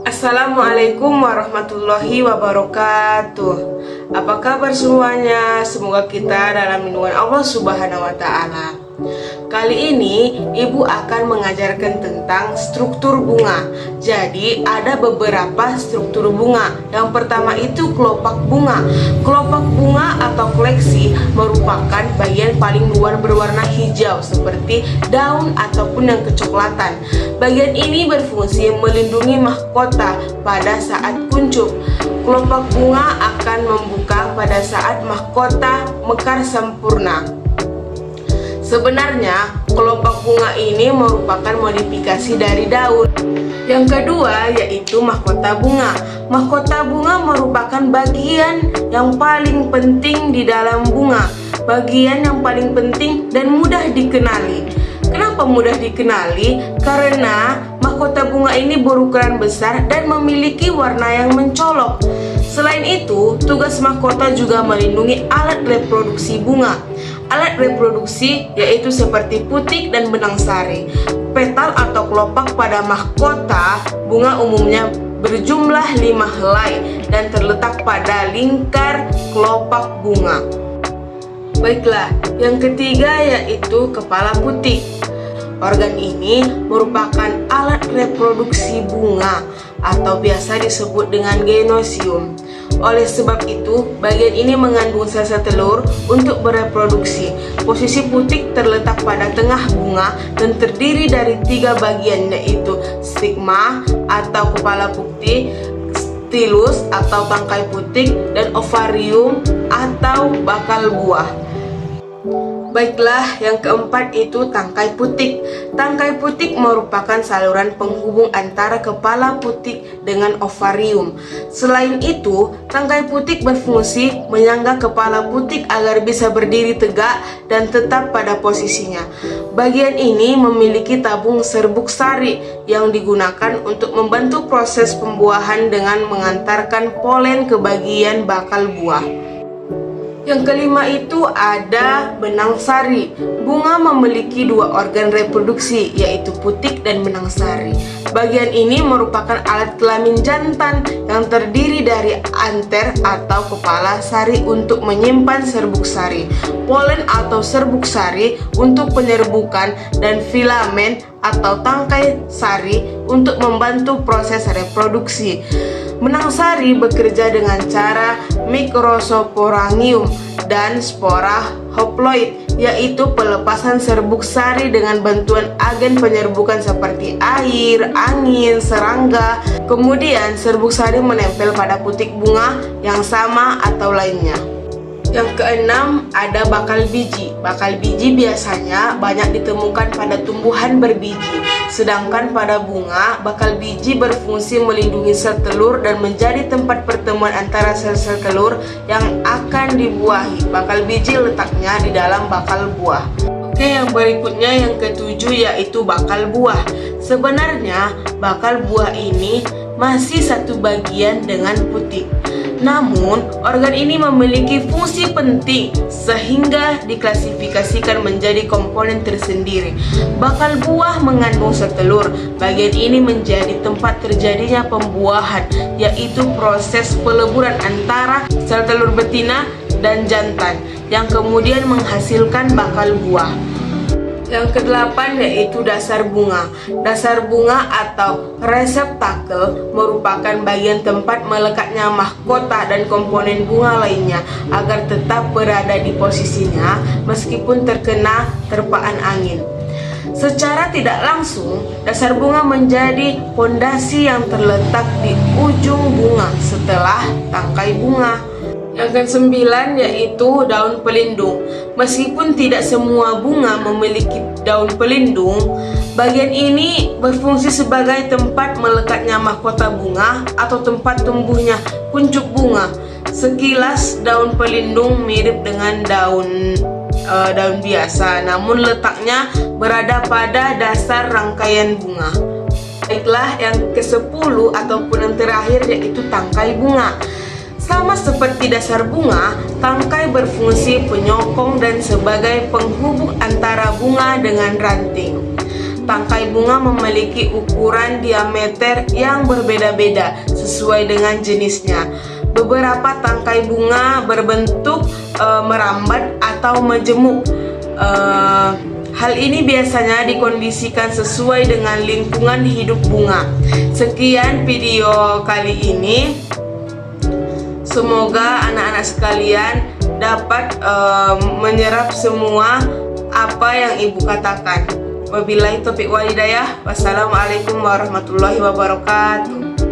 Assalamualaikum warahmatullahi wabarakatuh. Apa kabar semuanya? Semoga kita dalam lindungan Allah Subhanahu wa Ta'ala. Kali ini Ibu akan mengajarkan tentang struktur bunga. Jadi ada beberapa struktur bunga. Yang pertama itu kelopak bunga. Kelopak bunga atau koleksi merupakan bagian paling luar berwarna hijau seperti daun ataupun yang kecoklatan. Bagian ini berfungsi melindungi mahkota pada saat kuncup. Kelopak bunga akan membuka pada saat mahkota mekar sempurna. Sebenarnya, kelopak bunga ini merupakan modifikasi dari daun. Yang kedua yaitu mahkota bunga. Mahkota bunga merupakan bagian yang paling penting di dalam bunga. Bagian yang paling penting dan mudah dikenali. Kenapa mudah dikenali? Karena mahkota bunga ini berukuran besar dan memiliki warna yang mencolok. Selain itu, tugas mahkota juga melindungi alat reproduksi bunga. Alat reproduksi yaitu seperti putik dan benang sari. Petal atau kelopak pada mahkota bunga umumnya berjumlah 5 helai dan terletak pada lingkar kelopak bunga. Baiklah, yang ketiga yaitu kepala putik. Organ ini merupakan alat reproduksi bunga atau biasa disebut dengan genosium. Oleh sebab itu, bagian ini mengandung sel-sel telur untuk bereproduksi. Posisi putik terletak pada tengah bunga dan terdiri dari 3 bagian yaitu stigma atau kepala putik, stilus atau tangkai putik, dan ovarium atau bakal buah. Baiklah, yang keempat itu tangkai putik. Tangkai putik merupakan saluran penghubung antara kepala putik dengan ovarium. Selain itu, tangkai putik berfungsi menyangga kepala putik agar bisa berdiri tegak dan tetap pada posisinya. Bagian ini memiliki tabung serbuk sari yang digunakan untuk membantu proses pembuahan dengan mengantarkan polen ke bagian bakal buah. Yang kelima itu ada benang sari. Bunga memiliki 2 organ reproduksi yaitu putik dan benang sari. Bagian ini merupakan alat kelamin jantan yang terdiri dari anter atau kepala sari untuk menyimpan serbuk sari, polen atau serbuk sari untuk penyerbukan, dan filamen atau tangkai sari untuk membantu proses reproduksi. Benang sari bekerja dengan cara mikrosporangium dan spora haploid, yaitu pelepasan serbuk sari dengan bantuan agen penyerbukan seperti air, angin, serangga. Kemudian serbuk sari menempel pada putik bunga yang sama atau lainnya. Yang keenam ada bakal biji. Bakal biji biasanya banyak ditemukan pada tumbuhan berbiji. Sedangkan pada bunga, bakal biji berfungsi melindungi sel telur dan menjadi tempat pertemuan antara sel-sel telur yang akan dibuahi. Bakal biji letaknya di dalam bakal buah. Oke, yang berikutnya yang ketujuh yaitu bakal buah. Sebenarnya bakal buah ini masih satu bagian dengan putik. Namun, organ ini memiliki fungsi penting sehingga diklasifikasikan menjadi komponen tersendiri. Bakal buah mengandung sel telur. Bagian ini menjadi tempat terjadinya pembuahan, yaitu proses peleburan antara sel telur betina dan jantan yang kemudian menghasilkan bakal buah. Yang kedelapan yaitu dasar bunga. Dasar bunga atau reseptakel merupakan bagian tempat melekatnya mahkota dan komponen bunga lainnya agar tetap berada di posisinya meskipun terkena terpaan angin. Secara tidak langsung, dasar bunga menjadi fondasi yang terletak di ujung bunga setelah tangkai bunga. Yang ke-9 yaitu daun pelindung. Meskipun tidak semua bunga memiliki daun pelindung, bagian ini berfungsi sebagai tempat melekatnya mahkota bunga atau tempat tumbuhnya kuncup bunga. Sekilas daun pelindung mirip dengan daun biasa, namun letaknya berada pada dasar rangkaian bunga. Baiklah, yang ke-10 ataupun yang terakhir yaitu tangkai bunga. Sama seperti dasar bunga, tangkai berfungsi penyokong dan sebagai penghubung antara bunga dengan ranting. tangkai bunga memiliki ukuran diameter yang berbeda-beda sesuai dengan jenisnya. Beberapa tangkai bunga berbentuk merambat atau majemuk. Hal ini biasanya dikondisikan sesuai dengan lingkungan hidup bunga. Sekian video kali ini. Semoga anak-anak sekalian dapat menyerap semua apa yang ibu katakan. Wabillahi taufiq wal hidayah. Wassalamualaikum warahmatullahi wabarakatuh.